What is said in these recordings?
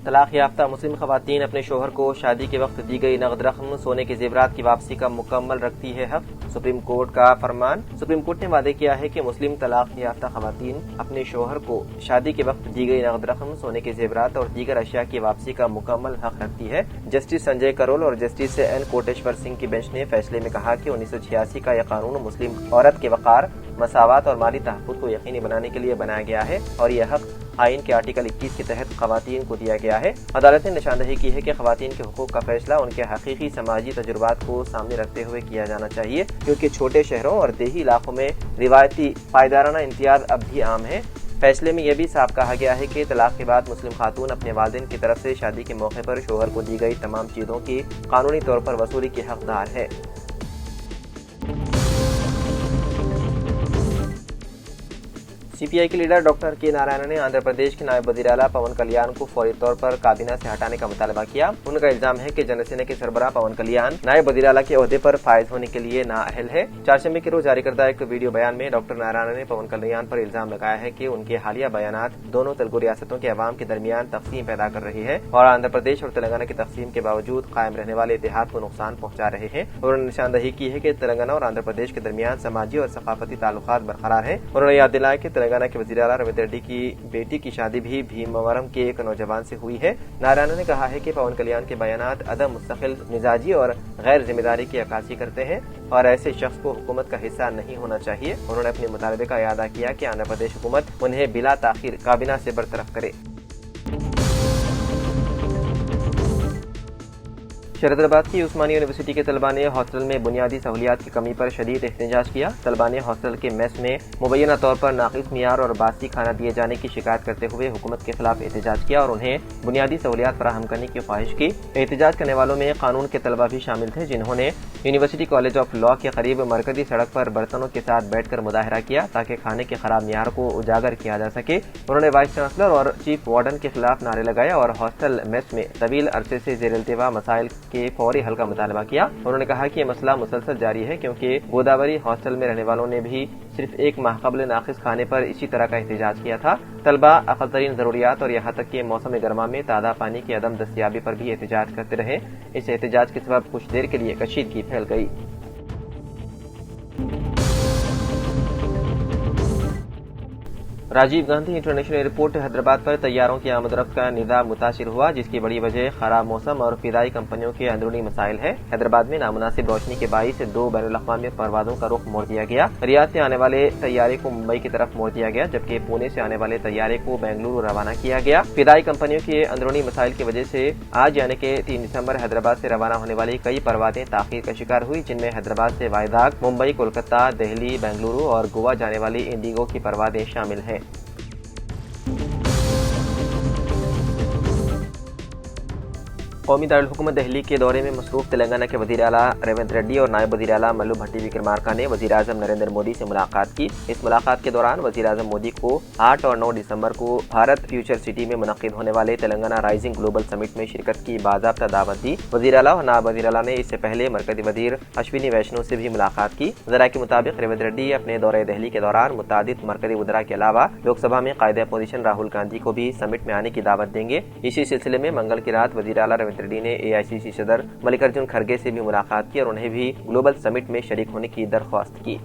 तलाक याफ्ता मुस्लिम खवातीन अपने शोहर को शादी के वक्त दी गई नकद रकम, सोने के जेवरात की वापसी का मुकम्मल रखती है हक। सुप्रीम कोर्ट का फरमान। सुप्रीम कोर्ट ने वादे किया है कि मुस्लिम तलाक याफ्ता खवातीन अपने शोहर को शादी के वक्त दी गई नकद रकम, सोने के जेवरात और दीगर अशिया की वापसी का मुकम्मल हक रखती है। जस्टिस संजय करोल और जस्टिस एन कोटेश्वर सिंह की बेंच ने फैसले में कहा कि 1986 का यह कानून मुस्लिम औरत के वक़ार, मसावात और माली तहफ़्फ़ुज़ को यकीनी बनाने के लिए बनाया गया है और यह हक आइन के आर्टिकल 21 के तहत खवातीन को दिया गया है। अदालत ने निशानदही की है कि खवातीन के हुकूक का फैसला उनके हकीकी समाजी तजुर्बात को सामने रखते हुए किया जाना चाहिए, क्योंकि छोटे शहरों और देही इलाकों में रिवायती पायदाराना इम्तियाज अब भी आम है। फैसले में यह भी साफ कहा गया है कि तलाक के बाद मुस्लिम खातून अपने वालिदैन की तरफ से शादी के मौके पर शोहर को दी गई तमाम चीज़ों की कानूनी तौर पर वसूली की हकदार है। सीपीआई के लीडर डॉक्टर के नारायण ने आंध्र प्रदेश के नायब वज़ीर आला पवन कल्याण को फौरी तौर पर काबीना से हटाने का मुतालबा किया। उनका इल्जाम है कि जनसेना के सरबराह पवन कल्याण नायब वज़ीर आला के ओहदे पर फायज होने के लिए नाअहल है। चारशंबे के रोज जारी करदा एक वीडियो बयान में डॉक्टर नारायण ने पवन कल्याण पर इल्जाम लगाया है कि उनके हालिया बयानात दोनों तेलुगु रियासतों के अवाम के दरमियान तकसीम पैदा कर रही है और आंध्र प्रदेश और तेलंगाना की तकसीम के बावजूद कायम रहने वाले इत्तेहाद को नुकसान पहुंचा रहे हैं। उन्होंने निशानदही की है कि तेलंगाना और आंध्र प्रदेश के दरमियान समाजी और सकाफती ताल्लुकात बरकरार है। उन्होंने याद दिलाया कि तेलंगाना के वज़ीर आला रविंद्र रेड्डी की बेटी की शादी भी भीमवरम के एक नौजवान से हुई है। नारायण ने कहा है कि पवन कल्याण के बयानात अदम मुस्तकिल मिजाजी और गैर जिम्मेदारी की अक्कासी करते हैं और ऐसे शख्स को हुकूमत का हिस्सा नहीं होना चाहिए। उन्होंने अपने मुतालबे का इयादा किया कि आंध्र प्रदेश हुकूमत उन्हें बिला ताखीर काबीना से बरतरफ करे। शरदाबाद की उस्मानी यूनिवर्सिटी के तलबा ने हॉस्टल में बुनियादी सहूलियात की कमी पर शदीद एहतजाज किया। तलबा ने हॉस्टल के मेस में मुबैना तौर पर नाकिस मियार और बासी खाना दिए जाने की शिकायत करते हुए हुकूमत के खिलाफ एहतजाज किया और उन्हें बुनियादी सहूलियात फराहम करने की ख्वाहिश की। एहतजाज करने वालों में कानून के तलबा भी शामिल थे, जिन्होंने यूनिवर्सिटी कॉलेज ऑफ लॉ के करीब मरकजी सड़क पर बर्तनों के साथ बैठकर मुजाहरा किया ताकि खाने के खराब मियार को उजागर किया जा सके। उन्होंने वाइस चांसलर और चीफ वार्डन के खिलाफ नारे लगाए और हॉस्टल मेस में तवील अरसे से जेर-इल्तिवा मसाइल के फौरी हल का मुतालबा किया। उन्होंने कहा कि यह मसला मुसलसल जारी है, क्योंकि गोदावरी हॉस्टल में रहने वालों ने भी सिर्फ एक माह कबल नाकिस खाने पर इसी तरह का एहतजाज किया था। तलबा अक़ल तरीन जरूरियात और यहाँ तक कि मौसम गर्मा में ताज़ा पानी की अदम दस्तियाबी पर भी एहतजाज करते रहे। इस एहतजाज के सबब कुछ देर के लिए कशीदगी फैल गई। राजीव गांधी इंटरनेशनल एयरपोर्ट हैदराबाद पर तैयारों की आमदरफ्त का निज़ाम मुतासिर हुआ, जिसकी बड़ी वजह खराब मौसम और फिदाई कंपनियों के अंदरूनी मसाइल है। हैदराबाद में नामुनासिब रोशनी के बाइस 2 बैनुल-अक़वामी परवाज़ों का रुख मोड़ दिया गया। रियाद से आने वाले तैयारे को मुंबई की तरफ मोड़ दिया गया, जबकि पुणे से आने वाले तैयारे को बेंगलुरु रवाना किया गया। फिदाई कंपनियों के अंदरूनी मसाइल की वजह से आज यानी कि 3 दिसंबर हैदराबाद से रवाना होने वाली कई परवाज़ें ताख़ीर का शिकार हुई, जिनमें हैदराबाद से वाइजाग, मुंबई, कोलकाता, दिल्ली, बेंगलुरु और गोवा जाने वाली इंडिगो की परवाज़ें शामिल हैं। कौमी दारुल-हुकूमत दिल्ली के दौरे में मसरूफ तेलंगाना के वज़ीर आला रेवंत रेड्डी और नायब वज़ीर आला मल्लू भट्टी विक्रमार्का ने वज़ीर आज़म नरेंद्र मोदी से मुलाकात की। इस मुलाकात के दौरान वज़ीर आज़म मोदी को 8 और 9 दिसंबर को भारत फ्यूचर सिटी में मुनक़्क़िद होने वाले तेलंगाना राइजिंग ग्लोबल समिट में शिरकत की बाज़ाब्ता दावत दी। वज़ीर आला और नायब वज़ीर आला ने इससे पहले मरकज़ी वज़ीर अश्विनी वैष्णव से भी मुलाकात की। ज़राए के मुताबिक रेवंत रेड्डी अपने दौरे दिल्ली के दौरान मुतादिद मरकज़ी वज़रा के अलावा लोकसभा में कायदे अपोजिशन राहुल गांधी को भी समिट में आने की दावत देंगे। इसी सिलसिले में मंगल की रात वज़ीर आला रेवंत रेड्डी ने AICC सदर मल्लिकार्जुन खड़गे से भी मुलाकात की और उन्हें भी ग्लोबल समिट में शरीक होने की दरख्वास्त की।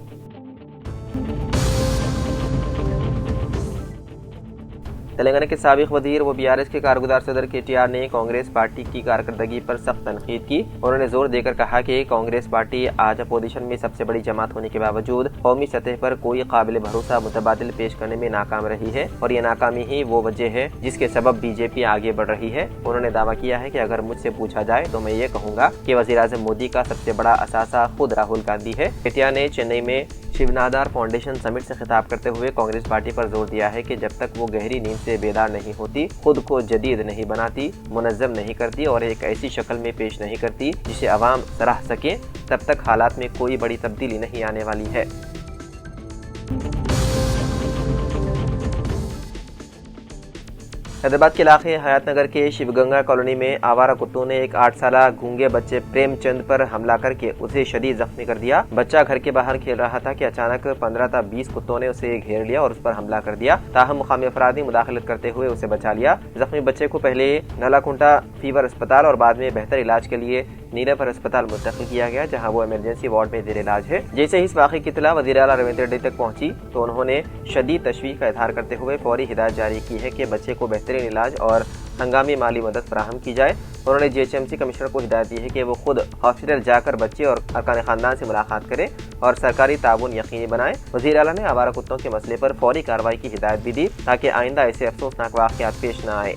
तेलंगाना के साबिक वज़ीर व BRS के कारगुजार सदर KTR ने कांग्रेस पार्टी की कारकर्दगी पर सख्त तनकीद की। उन्होंने जोर देकर कहा कि कांग्रेस पार्टी आज अपोजिशन में सबसे बड़ी जमात होने के बावजूद कौमी सतह पर कोई काबिल भरोसा मुतबादिल पेश करने में नाकाम रही है और ये नाकामी ही वो वजह है जिसके सबब BJP आगे बढ़ रही है। उन्होंने दावा किया है कि अगर मुझसे पूछा जाए तो मैं ये कहूँगा कि वज़ीर आज़म मोदी का सबसे बड़ा असासा खुद राहुल गांधी है। KTR ने चेन्नई में शिवनादार फाउंडेशन समिट से खिताब करते हुए कांग्रेस पार्टी पर जोर दिया है कि जब तक वो गहरी नींद से बेदार नहीं होती, खुद को जदीद नहीं बनाती, मुनज़्ज़म नहीं करती और एक ऐसी शक्ल में पेश नहीं करती जिसे अवाम सराह सके, तब तक हालात में कोई बड़ी तब्दीली नहीं आने वाली है। हैदराबाद के इलाके हयात नगर के शिवगंगा कॉलोनी में आवारा कुत्तों ने एक 8 साल गूंगे बच्चे प्रेमचंद पर हमला करके उसे शदीद जख्मी कर दिया। बच्चा घर के बाहर खेल रहा था कि अचानक 15 था 20 कुत्तों ने उसे घेर लिया और उस पर हमला कर दिया। ताहम मुकामी अफराद ने मुदाखलत करते हुए उसे बचा लिया। जख्मी बच्चे को पहले नलाकुंटा फीवर अस्पताल और बाद में बेहतर इलाज के लिए नीलापर अस्पताल मुंतकिल किया गया, जहां वो इमरजेंसी वार्ड में जेर इलाज है। जैसे ही इस वाक़े की इत्तला वज़ीर आला रविंद्र रेड्डी तक पहुंची तो उन्होंने शदीद तशवीश का इजहार करते हुए फौरी हिदायत जारी की है कि बच्चे को बेहतरीन इलाज और हंगामी माली मदद फराहम की जाए। उन्होंने GHMC कमिश्नर को हिदायत दी है कि वो खुद हॉस्पिटल जाकर बच्चे और अरकान खानदान से मुलाकात करें और सरकारी ताउन यकीनी बनाएं। वज़ीर आला ने आवारा कुत्तों के मसले पर फौरी कार्रवाई की हिदायत भी दी ताकि आइंदा ऐसे अफसोसनाक वाक़यात पेश न आए।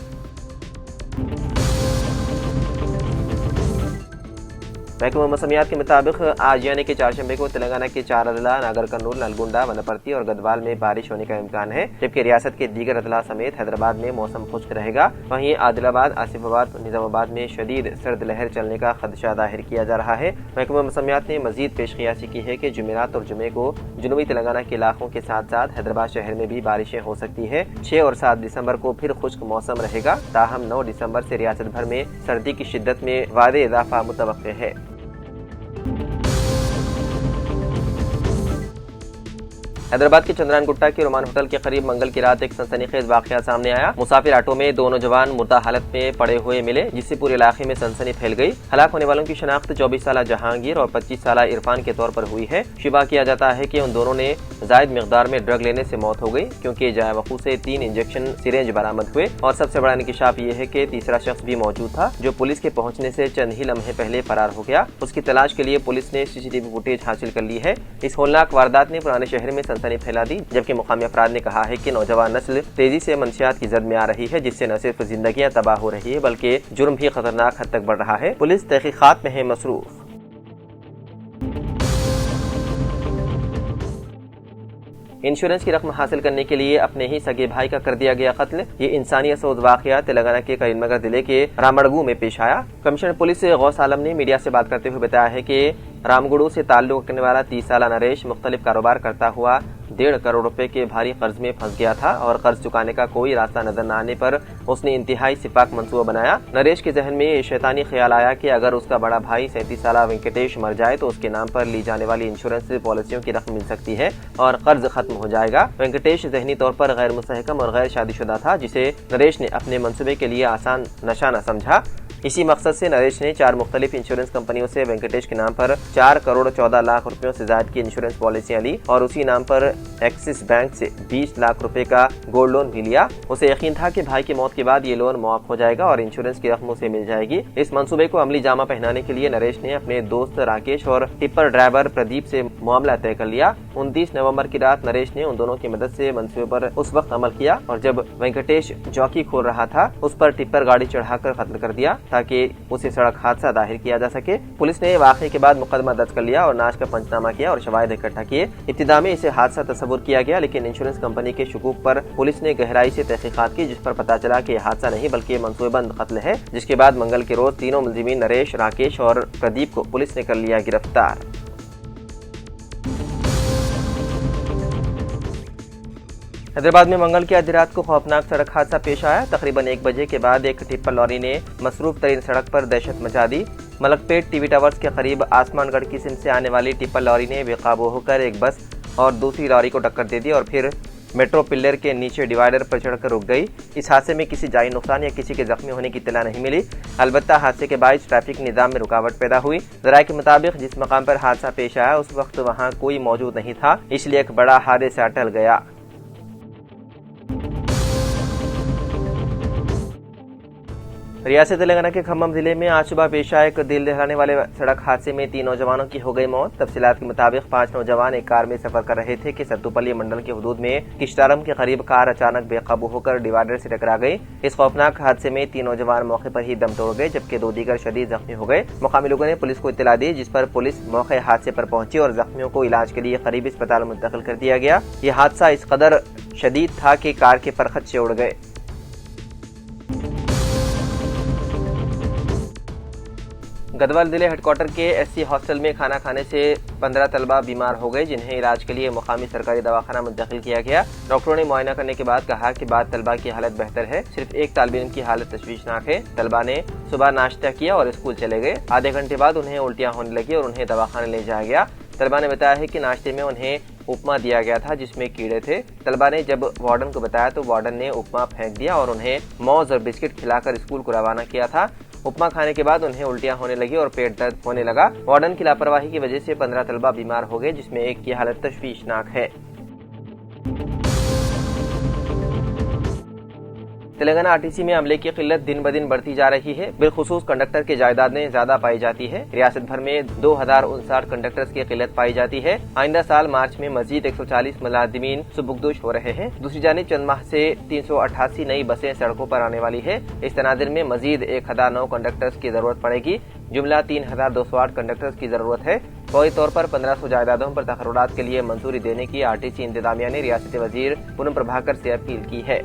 महकमा मौसमियात के मुताबिक आज यानी कि चारशंबे को तेलंगाना के 4 अजला नागर कर्नूल, नलगुंडा, वनपर्ती और गदवाल में बारिश होने का इम्कान है, जबकि रियासत के दीगर अजला समेत हैदराबाद में मौसम खुश्क रहेगा। वहीं आदिलाबाद, आसिफाबाद, निजामाबाद में शदीद सर्द लहर चलने का खदशा जाहिर किया जा रहा है। महकमा मौसमियात ने मजीद पेशकियासी की है कि जुमेरात और जुमे को जुनूबी तेलंगाना के इलाकों के साथ साथ हैदराबाद शहर में भी बारिशें हो सकती है। 6 और 7 दिसंबर को फिर खुश्क मौसम रहेगा। ताहम 9 दिसंबर से रियासत भर में सर्दी की शिद्दत में वादे इजाफा मुतवक्किल है। हैदराबाद के चंद्रान गुट्टा के रोमान होटल के करीब मंगल की रात एक सनसनीखेज वाकया सामने आया। मुसाफिर ऑटो में 2 नौजवान मुर्दा हालत में पड़े हुए मिले, जिससे पूरे इलाके में सनसनी फैल गई। हलाक होने वालों की शनाख्त 24 साल जहांगीर और 25 साल इरफान के तौर पर हुई है। शुबा किया जाता है कि उन दोनों ने जायद मिकदार में ड्रग लेने से मौत हो गई, क्योंकि जाए वकू से 3 इंजेक्शन सिरेंज बरामद हुए। और सबसे बड़ा इंकिशाफ ये है कि तीसरा शख्स भी मौजूद था, जो पुलिस के पहुंचने से चंद ही लम्हे पहले फरार हो गया। उसकी तलाश के लिए पुलिस ने CCTV फुटेज हासिल कर ली है। इस होलनाक वारदात ने पुराने शहर में सनसनी फैला दी, जबकि मुकामी अफराद ने कहा है कि नौजवान नस्ल तेजी से मंशियात की जद में आ रही है, जिससे न सिर्फ जिंदगियां तबाह हो रही है बल्कि जुर्म भी खतरनाक हद तक बढ़ रहा है। पुलिस तहकीकात में है मसरूफ। इंश्योरेंस की रकम हासिल करने के लिए अपने ही सगे भाई का कर दिया गया कत्ल। ये इंसानी असोद वाकया तेलंगाना के करीमनगर जिले के रामड़गू में पेश आया। कमिश्नर पुलिस गौस आलम ने मीडिया से बात करते हुए बताया है कि रामगुड़ू से ताल्लुक रखने वाला 30 साल नरेश मुख्तलिफ कारोबार करता हुआ 1.5 करोड़ रुपए के भारी कर्ज में फंस गया था और कर्ज चुकाने का कोई रास्ता नजर न आने पर उसने इंतहाई सिपाक मंसूबा बनाया। नरेश के जहन में ये शैतानी ख्याल आया कि अगर उसका बड़ा भाई 37 साल वेंकटेश मर जाए तो उसके नाम पर ली जाने वाली इंश्योरेंस पॉलिसियों की रकम मिल सकती है और कर्ज खत्म हो जाएगा। वेंकटेश जहनी तौर पर गैर मुस्तहकम और गैर शादीशुदा था, जिसे नरेश ने अपने मंसूबे के लिए आसान नशा न समझा। इसी मकसद से नरेश ने 4 मुख्तलिफ इंश्योरेंस कंपनियों से वेंकटेश के नाम पर 4 करोड़ 14 लाख रुपयों से ज्यादा की इंश्योरेंस पॉलिसियां ली और उसी नाम पर एक्सिस बैंक से 20 लाख रुपए का गोल्ड लोन भी लिया। उसे यकीन था कि भाई की मौत के बाद ये लोन मुआफ हो जाएगा और इंश्योरेंस की रकम उसे मिल जाएगी। इस मंसूबे को अमली जामा पहनाने के लिए नरेश ने अपने दोस्त राकेश और टिप्पर ड्राइवर प्रदीप से मामला तय कर लिया। 29 नवंबर की रात नरेश ने उन दोनों की मदद से मंसूबे पर उस वक्त अमल किया और जब वेंकटेश चौकी खोल रहा था उस पर टिप्पर गाड़ी चढ़ाकर कत्ल कर दिया ताकि उसे सड़क हादसा दाहिर किया जा सके। पुलिस ने वाक़े के बाद मुकदमा दर्ज कर लिया और नाश का पंचनामा किया और शवाहिद इकट्ठा किए। इब्तिदा में इसे हादसा तस्वुर किया गया, लेकिन इंश्योरेंस कंपनी के शुकूक पर पुलिस ने गहराई से तहकीकात की, जिस पर पता चला कि यह हादसा नहीं बल्कि मंसूबेबंद कत्ल है। जिसके बाद मंगल के रोज तीनों मुलजिमीन नरेश, राकेश और प्रदीप को पुलिस ने कर लिया गिरफ्तार। हैदराबाद में मंगल की आधी रात को खौफनाक सड़क हादसा पेश आया। तकरीबन 1 बजे के बाद एक टिप्पर लॉरी ने मसरूफ तरीन सड़क पर दहशत मचा दी। मलकपेट टीवी टावर्स के करीब आसमानगढ़ की सिंध से आने वाली टिप्पर लॉरी ने बेकाबू होकर एक बस और दूसरी लॉरी को टक्कर दे दी और फिर मेट्रो पिलर के नीचे डिवाइडर पर चढ़कर रुक गई। इस हादसे में किसी जानी नुकसान या किसी के जख्मी होने की इत्तला नहीं मिली। अलबत्ता हादसे के बायस ट्रैफिक निजाम में रुकावट पैदा हुई। ज़राए के मुताबिक जिस मकाम पर हादसा पेश आया उस वक्त वहाँ कोई मौजूद नहीं था, इसलिए एक बड़ा हादसा टल गया। रियासत तेलंगाना के खम्मम जिले में आज सुबह पेश आए एक दिल दहलाने वाले सड़क हादसे में 3 नौजवानों की हो गई मौत। तफसीलात के मुताबिक 5 नौजवान एक कार में सफर कर रहे थे कि सत्तूपल्ली मंडल के हदूद में किश्तारम के करीब कार अचानक बेकाबू होकर डिवाइडर से टकरा गई। इस खौफनाक हादसे में 3 नौजवान मौके पर ही दम तोड़ गए, जबकि 2 दीगर शदीद जख्मी हो गए। मुकामी लोगों ने पुलिस को इत्तला दी, जिस पर पुलिस मौके हादसे पर पहुंची और जख्मियों को इलाज के लिए करीबी अस्पताल मुंतकिल कर दिया गया। यह हादसा इस कदर शदीद था कि कार के परखच्चे उड़ गए। गदवाल जिले हेडक्वार्टर के एससी हॉस्टल में खाना खाने से 15 तलबा बीमार हो गए, जिन्हें इलाज के लिए मुकामी सरकारी दवाखाना मुंतकिल किया गया। डॉक्टरों ने मुआयना करने के बाद कहा कि बाद तलबा की हालत बेहतर है, सिर्फ एक तालिब इल्म की हालत तशवीशनाक है। तलबा ने सुबह नाश्ता किया और स्कूल चले गए। आधे घंटे बाद उन्हें उल्टियां होने लगी और उन्हें दवाखाने ले जाया गया। तलबा ने बताया है कि नाश्ते में उन्हें उपमा दिया गया था जिसमें कीड़े थे। तलबा ने जब वार्डन को बताया तो वार्डन ने उपमा फेंक दिया और उन्हें मौज और बिस्किट खिलाकर स्कूल को रवाना किया था। उपमा खाने के बाद उन्हें उल्टियां होने लगी और पेट दर्द होने लगा। वार्डन की लापरवाही की वजह से 15 तलबा बीमार हो गए, जिसमें एक की हालत तशवीशनाक है। तेलंगाना आरटीसी में अमले की किल्लत दिन ब दिन बढ़ती जा रही है। बिलखुसूस कंडक्टर की जायदादें ज्यादा पाई जाती है। रियासत भर में 2059 कंडक्टर्स की किल्लत पाई जाती है। आइंदा साल मार्च में मजीद 140 मुलाजिमीन सुबुकदोश हो रहे हैं। दूसरी जानिब चंद माह से 388 नई बसें सड़कों पर आने वाली है। इस तनाज़ुर में मजीद 1009 कंडक्टर्स की जरूरत पड़ेगी। जुमला 3208 कंडक्टर्स की जरूरत है। फौरी तौर पर 1500 जायदादों पर तकर्रुरात के लिए मंजूरी देने की आरटीसी इंतजामिया ने रियासती वजीर पूनम प्रभाकर से अपील की है।